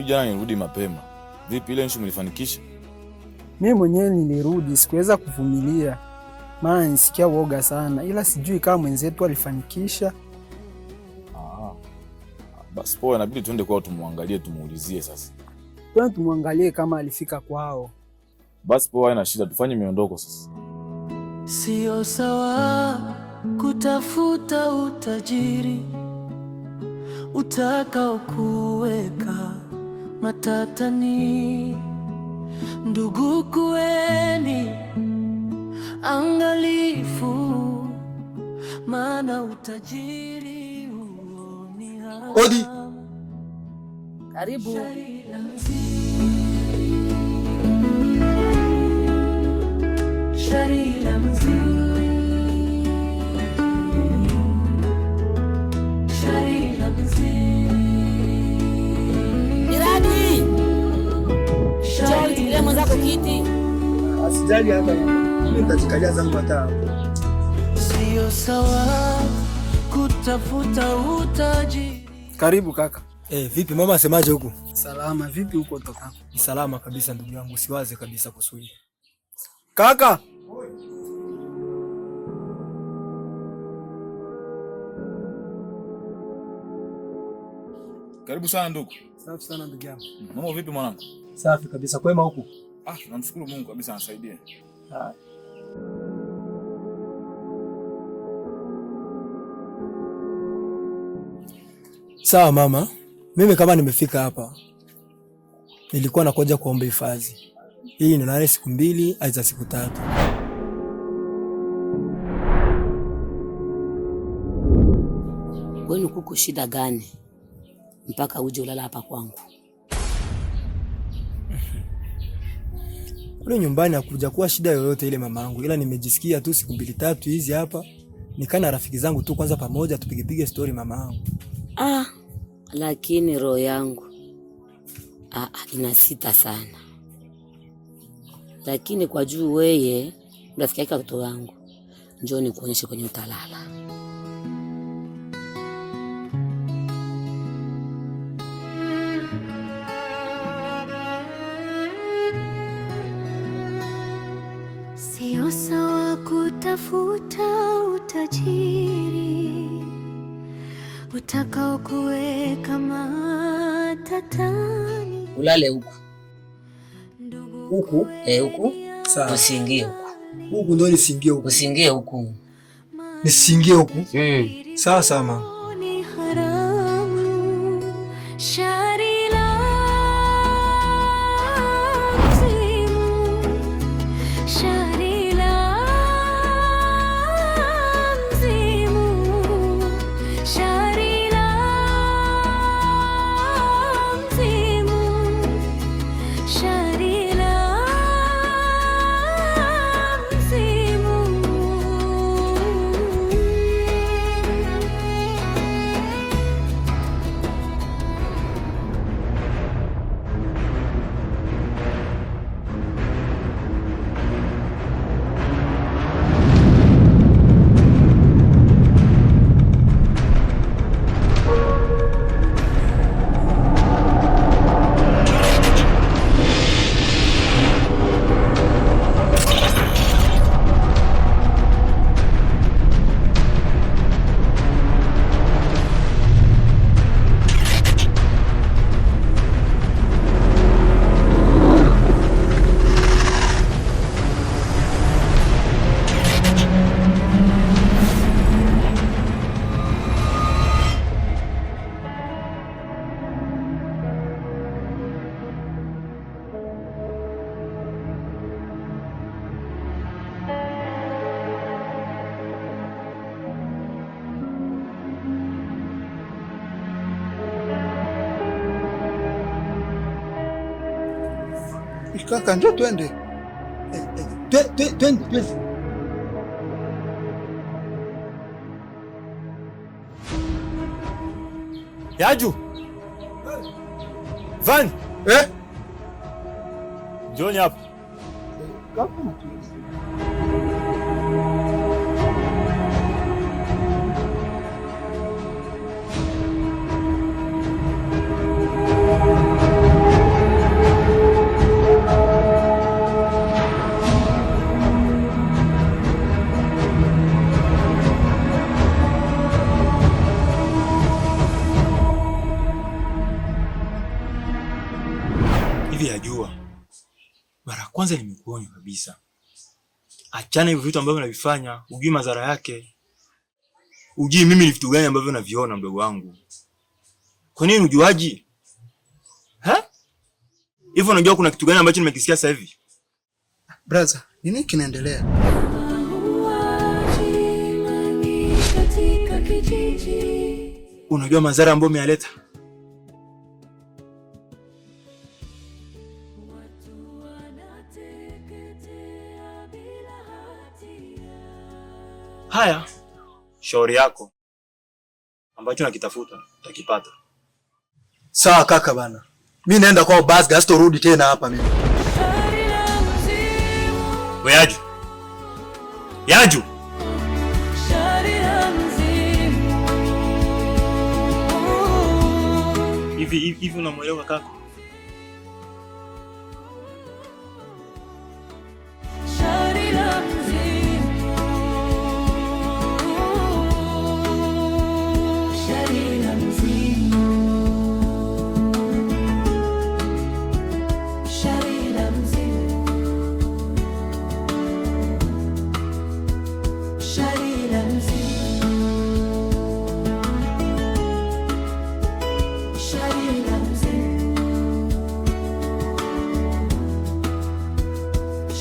Jana nirudi mapema. Vipi ile nshu mlifanikisha? Mimi mwenyewe nilirudi, sikuweza kuvumilia. Maana nisikia woga sana, ila sijui kama mwenzetu alifanikisha. Basi poa, inabidi tuende kwao tumuangalie, tumuulizie sasa. Twende tumuangalie kama alifika kwao. Basi poa, haina shida, tufanye miondoko sasa. Sio sawa kutafuta utajiri utakao kuweka matatani. Ndugu, kuweni angalifu, maana utajiri huo ni haramu. Odi. Karibu. Sharila mzuri, Sharila mzuri. Miradi! Njoo mwenzako kiti. Asijali hata mimi nitajikalia zangu hata. Sio sawa kutafuta utaji. Karibu kaka. Vipi mama, asemaje huku? Salama, vipi huko tokako? Ni salama kabisa ndugu yangu, usiwaze kabisa kusudi. Kaka. Karibu sana ndugu. Safi sana ndugu yangu. Mambo vipi mwanangu? Safi kabisa, kwema huku? Namshukuru Mungu kabisa, anasaidia. Sawa mama, mimi kama nimefika hapa nilikuwa nakuja kuomba hifadhi. Hii ni nane siku 2 aiza siku 3. Wewe kuko shida gani mpaka uje ulala hapa kwangu? Kule nyumbani hakuja kuwa shida yoyote ile mamangu, ila nimejisikia tu siku 2-3 hizi hapa nikaa na rafiki zangu tu kwanza pamoja tupige story mamangu. Lakini roho yangu inasita sana. Lakini kwa juu weye rafiki yake mtoto wangu, njoo nikuonyeshe kwenye utalala. Sio sawa kutafuta utajiri utakao kuweka matatani. Ulale huku. Huku? Huku. Sawa. Usiingie huku. Huku ndo nisingie huku. Usiingie huku. Nisingie huku? Sawa sawa mama. Kaka, njoo twende. Twende. Yaju. Van. Njoni hapa. Hivi yajua, mara kwanza nimekuonya kabisa, achana hivyo vitu ambavyo unavifanya, ujui madhara yake. Ujui mimi ni vitu gani ambavyo naviona mdogo wangu. Kwa nini ujuaji? Hivyo unajua kuna kitu gani ambacho nimekisikia sasa hivi? Brother, nini kinaendelea? Unajua madhara ambayo umeyaleta? Haya, shauri yako. Ambacho nakitafuta utakipata. Sawa kaka bana. Mimi naenda kwao basi, sitorudi tena hapa mimi. We Yaju. Yaju. Hivi unamuelewa kaka?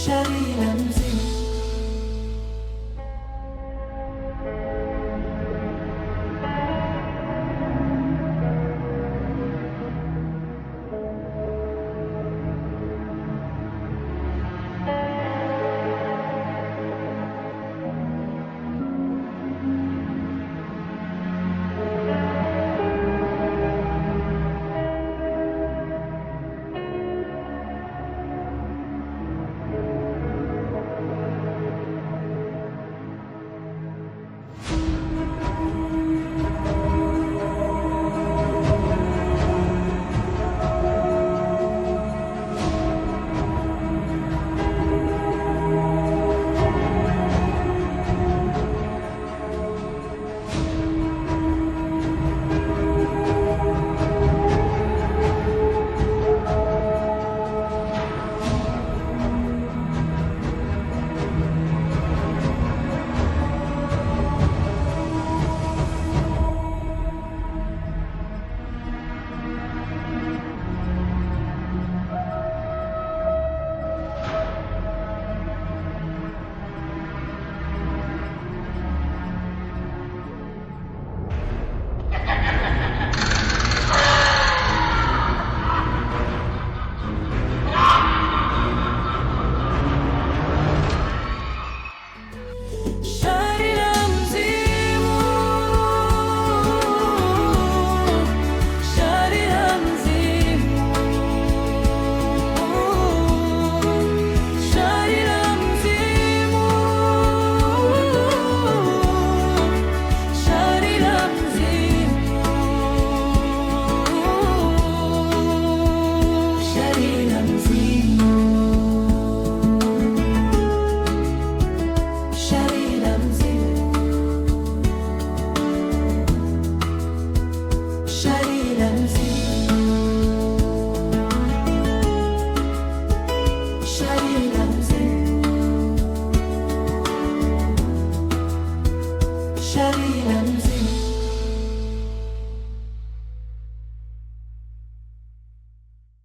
Shari